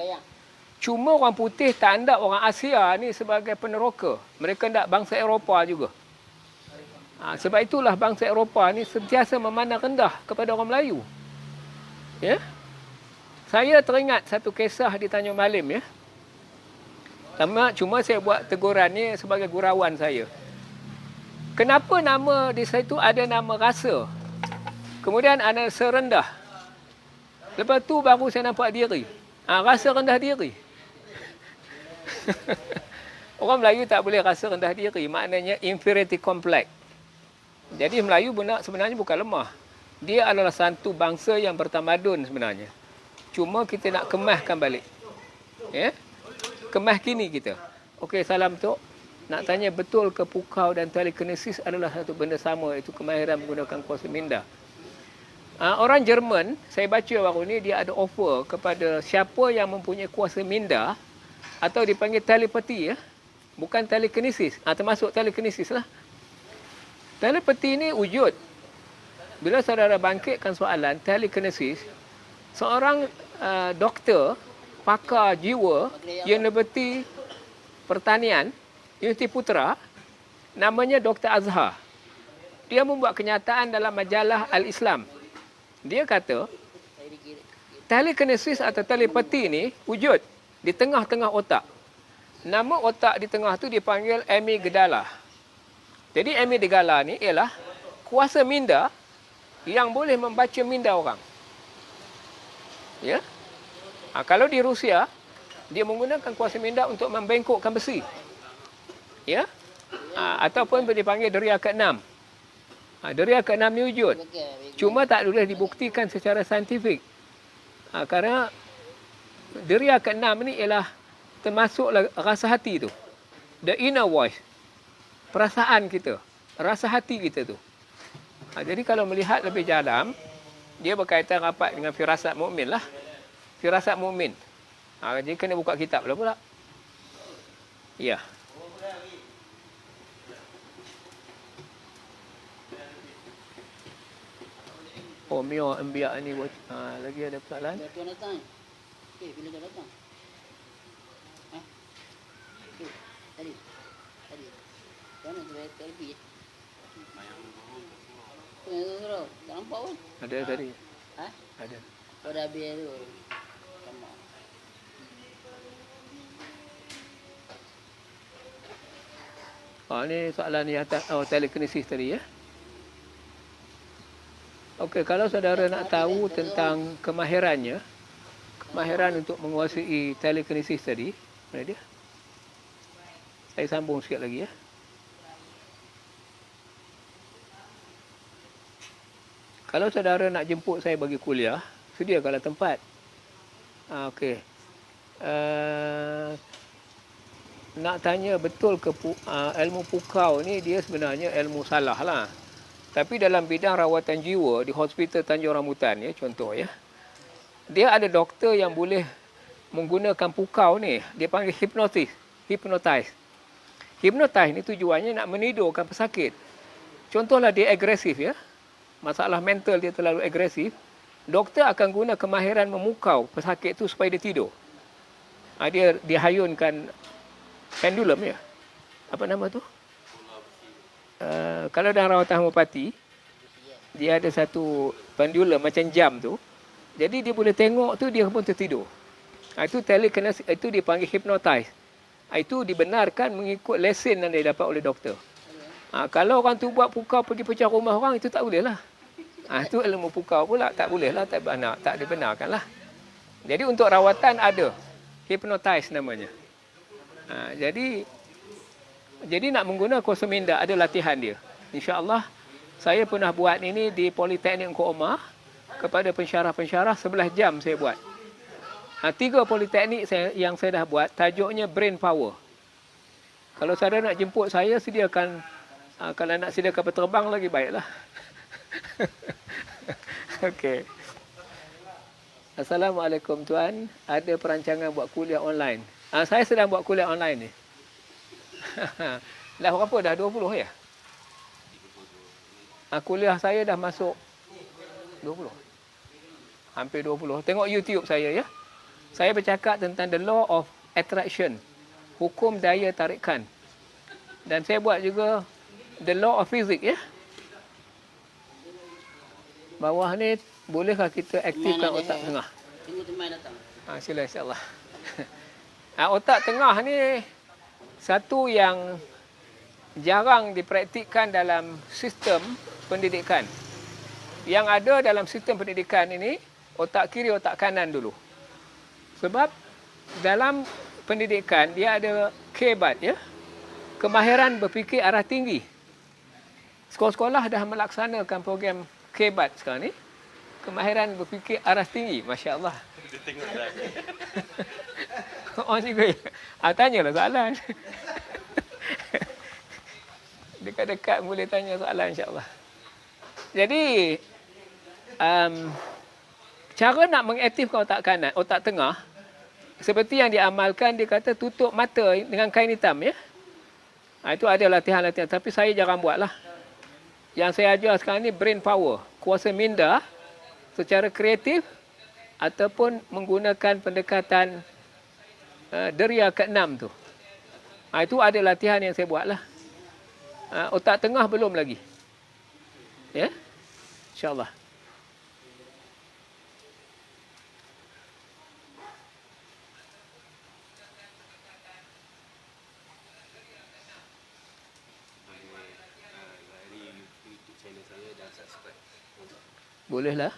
Cuma orang putih tak anggap orang Asia ni sebagai peneroka. Mereka nak bangsa Eropah juga. Sebab itulah bangsa Eropah ni sentiasa memandang rendah kepada orang Melayu. Ya? Saya teringat satu kisah di Tanjung Malim ya. Cuma saya buat teguran ni sebagai gurauan saya. Kenapa nama di situ ada nama rasa? Kemudian ada serendah. Lepas tu baru saya nampak diri. Rasa rendah diri. Orang Melayu tak boleh rasa rendah diri. Maknanya inferiority complex. Jadi Melayu sebenarnya bukan lemah. Dia adalah satu bangsa yang bertamadun sebenarnya. Cuma kita nak kemaskan balik. Ya? Kemas kini kita. Okey, salam Tok. Nak tanya betul ke pukau dan telekinesis adalah satu benda sama, iaitu kemahiran menggunakan kuasa minda. Orang Jerman, saya baca baru ni, dia ada offer kepada siapa yang mempunyai kuasa minda atau dipanggil telepati ya. Bukan telekinesis. Termasuk telekinesis lah. Telepati ni wujud. Bila saudara bangkitkan soalan telekinesis, seorang doktor, pakar jiwa, Universiti Pertanian, Universiti Putra, namanya Dr. Azhar. Dia membuat kenyataan dalam majalah Al-Islam. Dia kata, telekinesis atau telepati ni wujud di tengah-tengah otak. Nama otak di tengah tu dipanggil amygdala. Jadi amygdala ni ialah kuasa minda yang boleh membaca minda orang. Ya? Kalau di Rusia, dia menggunakan kuasa minda untuk membengkokkan besi. Ya? Ataupun dipanggil deria ke-6. Deria ke-6 ni wujud. Cuma tak boleh dibuktikan secara saintifik. Kerana deria ke-6 ni ialah termasuklah rasa hati tu. The inner voice. Perasaan kita. Rasa hati kita tu. Jadi kalau melihat lebih dalam, dia berkaitan rapat dengan firasat mukmin lah. Firasat mukmin. Jadi kena buka kitab lah pula. Ya. Oh, Mio Anbiya ni lagi ada persoalan? Tuan datang. Bila tuan datang? Tadi. Tuan nak terapi. Tak nampak pun. Ada tadi. Ha? Ada. Kau dah habis tu. Sama. Ni soalan ni atas telekinesis tadi ya. Okey, kalau saudara nak tahu tentang kemahiran untuk menguasai telekinesis tadi, mana dia? Saya sambung sikit lagi ya. Kalau saudara nak jemput saya bagi kuliah, sediakanlah tempat. Okey. Nak tanya betul ke ilmu pukau ni dia sebenarnya ilmu salah lah. Tapi dalam bidang rawatan jiwa di Hospital Tanjung Rambutan ya, contoh ya. Dia ada doktor yang boleh menggunakan pukau ni, dia panggil hypnotize. Hypnotize ni tujuannya nak menidurkan pesakit. Contohlah dia agresif ya. Masalah mental dia terlalu agresif, doktor akan guna kemahiran memukau pesakit tu supaya dia tidur. Dia dihayunkan pendulum ya. Apa nama tu? Kalau dalam rawatan homeopati, dia ada satu pendulum macam jam tu. Jadi dia boleh tengok tu, dia pun tertidur. Itu telekinesis, itu dipanggil hypnotize. Itu dibenarkan mengikut lesen yang dia dapat oleh doktor. Kalau orang tu buat pukau pergi pecah rumah orang, itu tak boleh lah. Itu ilmu pukau pula, tak boleh lah, tak dibenarkan lah. Jadi untuk rawatan ada, hypnotize namanya. Jadi nak menggunakan kuasa minda ada latihan dia. InsyaAllah saya pernah buat ini di Politeknik Engku Omar kepada pensyarah-pensyarah 11 jam saya buat. 3 politeknik yang saya dah buat, tajuknya Brain Power. Kalau saudara nak jemput saya, sediakan, kalau nak sediakan peterbang lagi baiklah. Okey. Assalamualaikum tuan, ada perancangan buat kuliah online. Saya sedang buat kuliah online ni. Dah berapa dah? 20 ya? Kuliah saya dah masuk 20. Hampir 20. Tengok YouTube saya ya. Saya bercakap tentang the law of attraction. Hukum daya tarikan. Dan saya buat juga the law of physics ya. Bawah ni bolehkah kita aktifkan otak tengah? Tunggu teman datang. Sila insyaAllah. Otak tengah ni satu yang jarang dipraktikkan dalam sistem pendidikan. Yang ada dalam sistem pendidikan ini, otak kiri, otak kanan dulu. Sebab dalam pendidikan, dia ada KBAT, ya? Kemahiran berfikir arah tinggi. Sekolah-sekolah dah melaksanakan program KBAT sekarang ni. Kemahiran berfikir arah tinggi, Masya Allah. Dia tengok dah. Oh, cikgu. Tanyalah soalan. Dekat-dekat boleh tanya soalan insyaAllah. Jadi, cara nak mengaktifkan otak kanan, otak tengah, seperti yang diamalkan, dia kata tutup mata dengan kain hitam. Ya? Itu ada latihan-latihan. Tapi saya jarang buat lah. Yang saya ajar sekarang ni brain power. Kuasa minda secara kreatif ataupun menggunakan pendekatan deria ke-6 tu. Itu ada latihan yang saya buat lah. Otak tengah belum lagi. Ya? InsyaAllah. Bolehlah.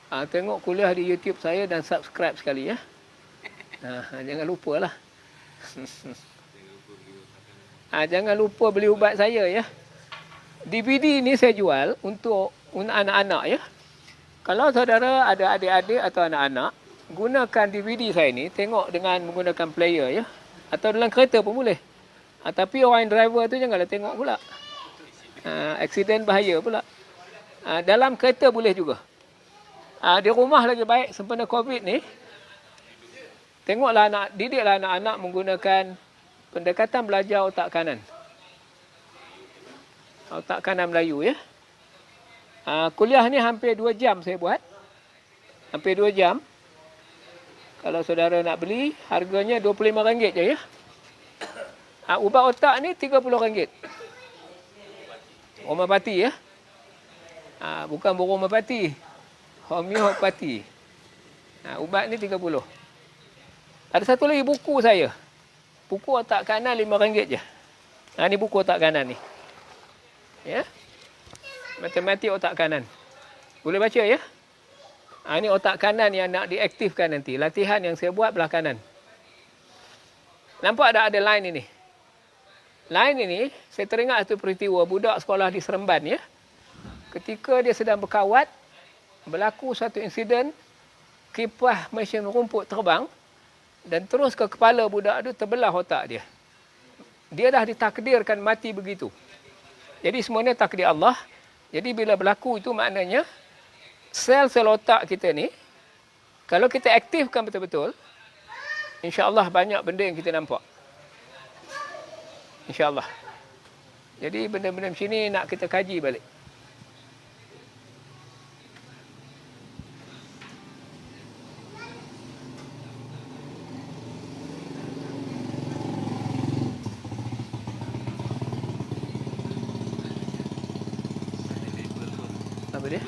Tengok kuliah di YouTube saya dan subscribe sekali ya. Jangan lupalah. Jangan lupa beli ubat saya ya. DVD ni saya jual untuk anak-anak ya. Kalau saudara ada adik-adik atau anak-anak, gunakan DVD saya ni, tengok dengan menggunakan player ya. Atau dalam kereta pun boleh. Tapi orang driver tu janganlah tengok pula. Aksiden bahaya pula. Dalam kereta boleh juga. Di rumah lagi baik sempena COVID ni. Tengoklah didiklah anak-anak menggunakan pendekatan belajar otak kanan. Otak kanan Melayu ya. Kuliah ni hampir 2 jam saya buat. Hampir 2 jam. Kalau saudara nak beli, harganya RM25 je ya. Ubat otak ni RM30. Homeopati ya. Bukan borong merpati. Homeopati. Ubat ni 30. Ada satu lagi buku saya. Buku otak kanan RM5 je. Ni buku otak kanan ni. Ya. Matematik otak kanan. Boleh baca ya? Ini otak kanan yang nak diaktifkan nanti. Latihan yang saya buat belah kanan. Nampak tak ada line ini? Line ini, saya teringat satu peristiwa budak sekolah di Seremban ya. Ketika dia sedang berkawat, berlaku satu insiden, kipas mesin rumput terbang dan terus ke kepala budak itu terbelah otak dia. Dia dah ditakdirkan mati begitu. Jadi semuanya takdir Allah. Jadi bila berlaku itu maknanya sel-sel otak kita ni, kalau kita aktifkan betul-betul, insya-Allah banyak benda yang kita nampak. InsyaAllah. Jadi benda-benda macam ni nak kita kaji balik. Apa dia?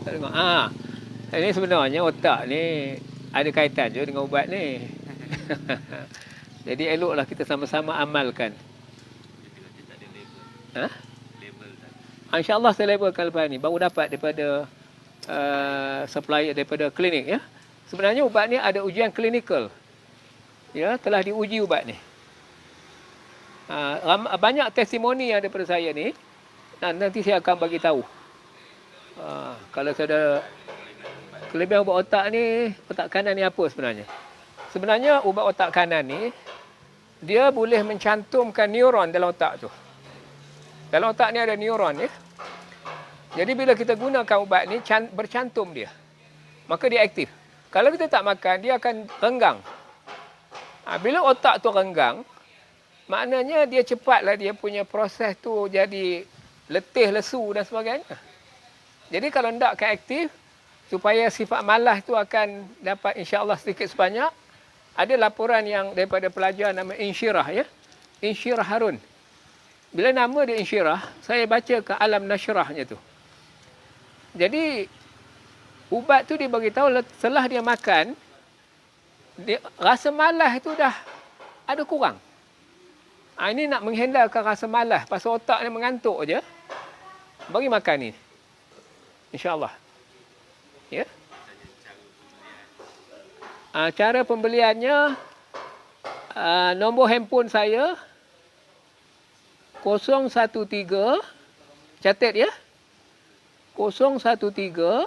Tak dengar. Ini sebenarnya otak ni ada kaitan je dengan ubat ni. Jadi eloklah kita sama-sama amalkan. InsyaAllah saya labelkan lepas ni. Baru dapat daripada supplier, daripada klinik ya. Sebenarnya ubat ni ada ujian klinikal. Ya, telah diuji ubat ni. Banyak testimoni yang daripada saya ni. Nanti saya akan bagi tahu. Kalau saya ada kelebihan ubat otak ni, otak kanan ni apa sebenarnya? Sebenarnya ubat otak kanan ni, dia boleh mencantumkan neuron dalam otak tu. Dalam otak ni ada neuron ya. Jadi bila kita gunakan ubat ni, bercantum dia. Maka dia aktif. Kalau kita tak makan, dia akan renggang. Bila otak tu renggang, maknanya dia cepatlah dia punya proses tu jadi letih, lesu dan sebagainya. Jadi kalau tidak akan aktif, supaya sifat malas tu akan dapat insya-Allah sedikit sebanyak, ada laporan yang daripada pelajar nama Insyirah ya. Insyirah Harun. Bila nama dia Insyirah, saya baca ke alam nasyrahnya tu. Jadi ubat tu dia bagi tahu setelah dia makan, rasa malas tu dah ada kurang. Ini nak menghindarkan rasa malas pasal otak ni mengantuk je. Bagi makan ni. InsyaAllah. Ya. Cara pembeliannya, nombor handphone saya 013, catat ya, 013,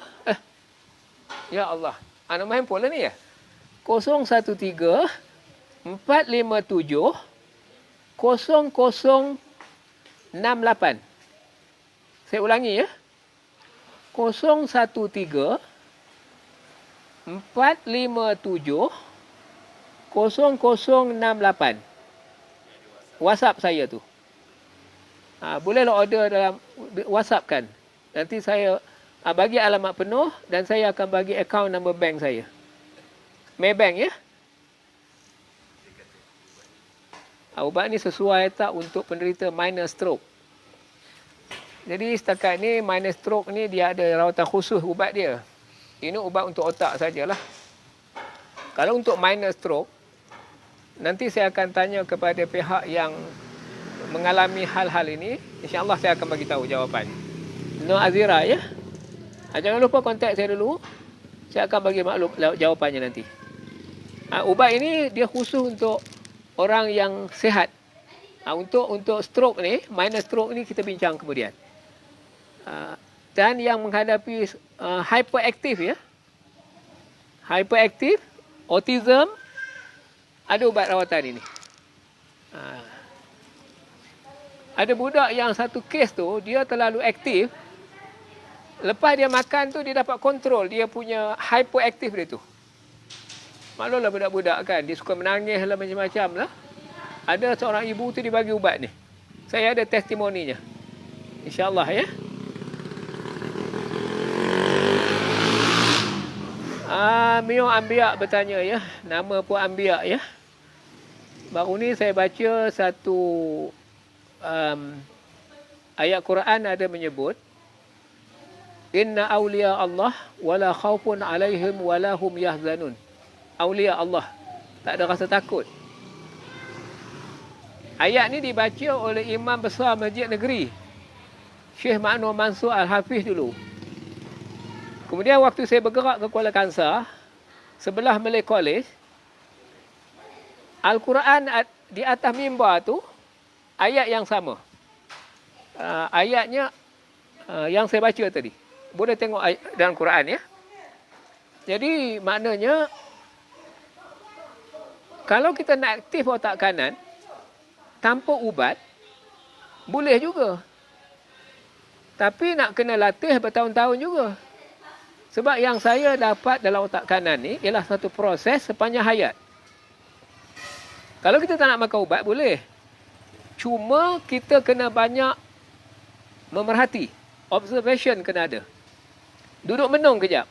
ya Allah, nombor handphone lah ni ya, 013 457 0068. Saya ulangi ya, 013 457 0068. WhatsApp saya tu. Bolehlah order dalam WhatsApp kan. Nanti saya bagi alamat penuh dan saya akan bagi account number bank saya. Maybank ya. Ubat ni sesuai tak untuk penderita minor stroke. Jadi setakat ni minor stroke ni dia ada rawatan khusus ubat dia. Ini ubat untuk otak sajalah. Kalau untuk minor stroke, nanti saya akan tanya kepada pihak yang mengalami hal-hal ini. InsyaAllah saya akan bagi tahu jawapan. Nur Azira ya. Jangan lupa kontak saya dulu. Saya akan bagi maklum jawapannya nanti. Ubat ini dia khusus untuk orang yang sihat. Untuk stroke ni, minor stroke ni kita bincang kemudian. Dan yang menghadapi hyperaktif ya. Hyperaktif, autism, ada ubat rawatan ini. Ada budak yang satu kes tu, dia terlalu aktif. Lepas dia makan tu, dia dapat kontrol dia punya hyperaktif dia tu. Maklumlah budak-budak kan, dia suka menangis lah macam-macam lah. Ada seorang ibu tu dibagi ubat ni. Saya ada testimoninya. InsyaAllah ya. Mio Ambiak bertanya ya. Nama Puan Ambiak ya. Baru ni saya baca satu ayat Quran ada menyebut Inna awliya Allah wala khawfun alaihim wala hum yahzanun. Awliya Allah, tak ada rasa takut. Ayat ni dibaca oleh Imam Besar Masjid Negeri, Syekh Ma'nur Mansur Al-Hafiz dulu. Kemudian waktu saya bergerak ke Kuala Kangsar, sebelah Malay College, Al-Quran di atas mimbar tu, ayat yang sama. Ayatnya yang saya baca tadi. Boleh tengok dalam Quran ya. Jadi maknanya, kalau kita nak aktif otak kanan tanpa ubat, boleh juga. Tapi nak kena latih bertahun-tahun juga. Sebab yang saya dapat dalam otak kanan ni ialah satu proses sepanjang hayat. Kalau kita tak nak makan ubat, boleh. Cuma kita kena banyak memerhati. Observation kena ada. Duduk menung kejap.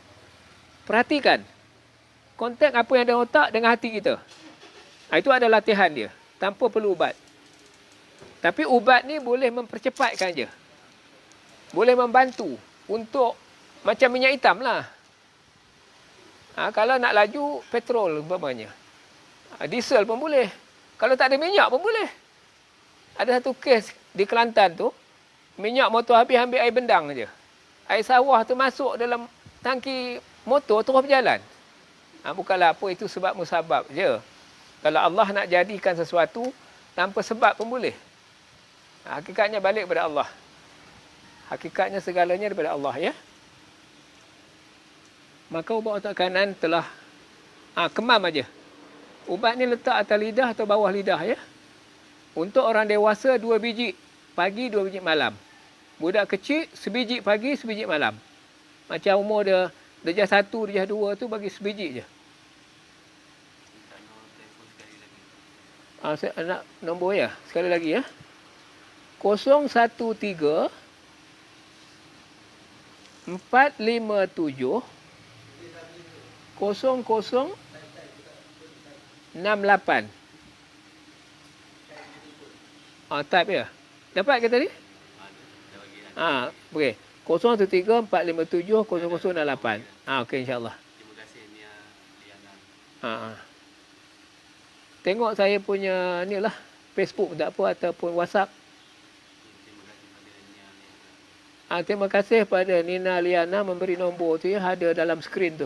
Perhatikan. Kontak apa yang ada otak dengan hati kita. Itu ada latihan dia. Tanpa perlu ubat. Tapi ubat ni boleh mempercepatkan je. Boleh membantu untuk macam minyak hitam lah. Kalau nak laju, petrol umpamanya. Diesel pun boleh. Kalau tak ada minyak pun boleh. Ada satu kes di Kelantan tu, minyak motor habis, ambil air bendang je. Air sawah tu masuk dalam tangki motor, terus berjalan. Bukanlah apa, itu sebab musabab je. Kalau Allah nak jadikan sesuatu, tanpa sebab pun boleh. Hakikatnya balik kepada Allah. Hakikatnya segalanya daripada Allah ya. Maka ubat otak kanan telah kemam aja. Ubat ni letak atas lidah atau bawah lidah ya. Untuk orang dewasa 2 biji pagi, 2 biji malam. Budak kecil sebiji pagi, sebiji malam. Macam umur dia darjah 1, darjah 2 tu bagi sebiji je. Saya nak nombor ya. Sekali lagi ya. 013 457 0068. Type ya. Dapat ke tadi? Okey. 013 457 0068. Okey, insya-Allah. Terima kasih Nia Liana. Tengok saya punya ni lah, Facebook tak apa ataupun WhatsApp. Terima kasih pada Nina Liana memberi nombor tu ya, ada dalam skrin tu.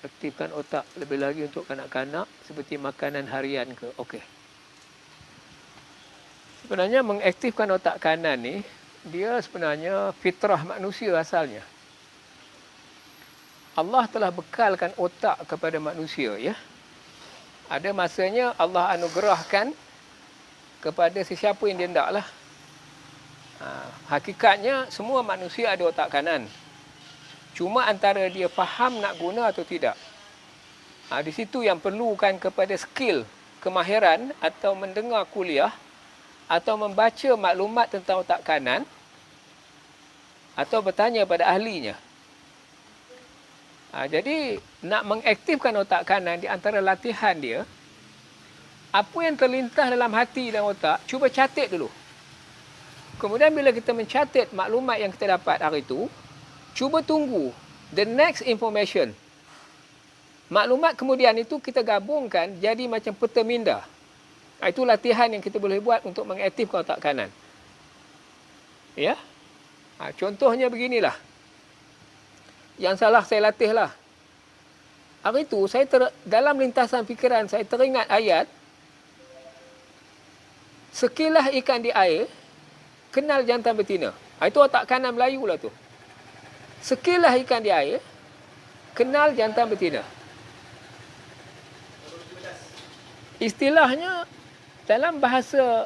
Aktifkan otak lebih lagi untuk kanak-kanak seperti makanan harian ke. Okey. Sebenarnya mengaktifkan otak kanan ni, dia sebenarnya fitrah manusia asalnya. Allah telah bekalkan otak kepada manusia ya. Ada masanya Allah anugerahkan kepada sesiapa yang dia hendaklah. Hakikatnya semua manusia ada otak kanan. Cuma antara dia faham nak guna atau tidak. Di situ yang perlukan kepada skill, kemahiran atau mendengar kuliah atau membaca maklumat tentang otak kanan atau bertanya pada ahlinya. Jadi nak mengaktifkan otak kanan, di antara latihan dia, apa yang terlintas dalam hati dan otak, cuba catat dulu. Kemudian bila kita mencatat maklumat yang kita dapat hari itu, cuba tunggu the next information. Maklumat kemudian itu kita gabungkan jadi macam peta minda. Itu latihan yang kita boleh buat untuk mengaktifkan otak kanan. Ya? Contohnya beginilah. Yang salah saya latihlah. Hari itu saya dalam lintasan fikiran saya teringat ayat, sekilah ikan di air kenal jantan betina. Itu otak kanan Melayu lah tu. Sekilah ikan di air kenal jantan betina. Istilahnya dalam bahasa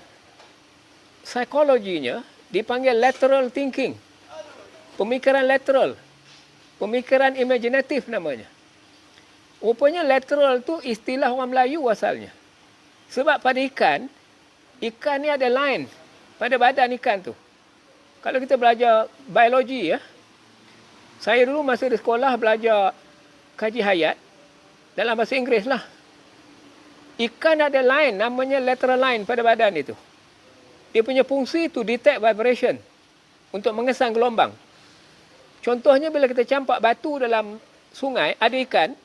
psikologinya dipanggil lateral thinking. Pemikiran lateral. Pemikiran imaginatif namanya. Rupanya lateral tu istilah orang Melayu asalnya. Sebab pada ikan ni ada line pada badan ikan tu. Kalau kita belajar biologi ya. Saya dulu masa di sekolah belajar kaji hayat dalam bahasa Inggeris lah. Ikan ada line, namanya lateral line pada badan itu. Dia punya fungsi to detect vibration, untuk mengesan gelombang. Contohnya bila kita campak batu dalam sungai, ada ikan.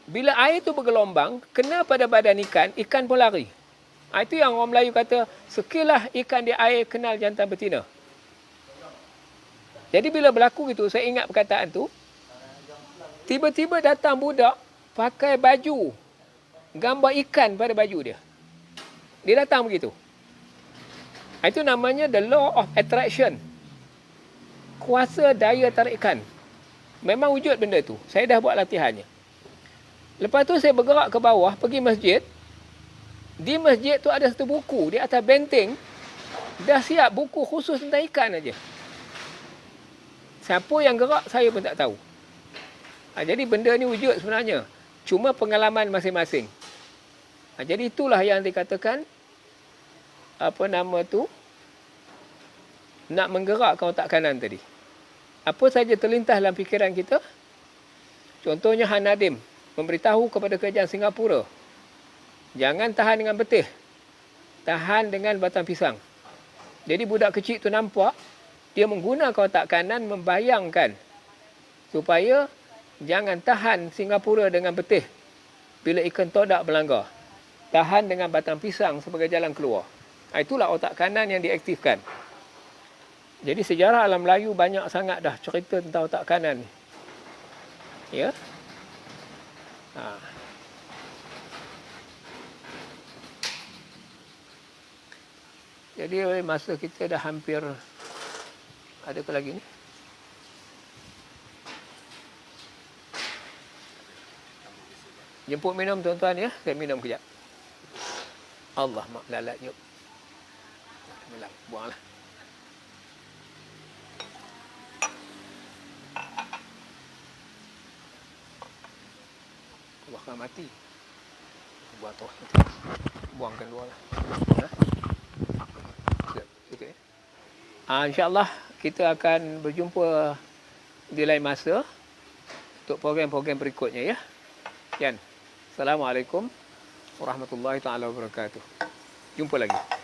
Bila air itu bergelombang, kena pada badan ikan, ikan pun lari. Itu yang orang Melayu kata, sekilah ikan di air kenal jantan betina. Jadi bila berlaku gitu, saya ingat perkataan tu. Tiba-tiba datang budak pakai baju, gambar ikan pada baju dia. Dia datang begitu. Itu namanya the law of attraction. Kuasa daya tarikan. Memang wujud benda tu. Saya dah buat latihannya. Lepas tu saya bergerak ke bawah, pergi masjid. Di masjid tu ada satu buku. Di atas benteng, dah siap buku khusus tentang ikan aja. Siapa yang gerak, saya pun tak tahu. Jadi benda ni wujud sebenarnya. Cuma pengalaman masing-masing. Jadi itulah yang dikatakan, apa nama tu, nak menggerakkan otak kanan tadi. Apa saja terlintas dalam fikiran kita. Contohnya Han Nadim memberitahu kepada kerajaan Singapura, jangan tahan dengan betih, tahan dengan batang pisang. Jadi budak kecil tu nampak, dia menggunakan otak kanan membayangkan supaya jangan tahan Singapura dengan betih bila ikan todak berlanggar. Tahan dengan batang pisang sebagai jalan keluar. Itulah otak kanan yang diaktifkan. Jadi sejarah alam Melayu banyak sangat dah cerita tentang otak kanan ni. Ya. Jadi masa kita dah hampir, ada ke lagi ni? Jemput minum tuan-tuan ya. Saya minum kejap. Allah mak lalat yuk. Buanglah. Allah akan mati. Buang tu. Buangkan dua lah. Okay. InsyaAllah kita akan berjumpa di lain masa untuk program-program berikutnya ya. Yan. Assalamualaikum warahmatullahi taala wabarakatuh. Jumpa lagi.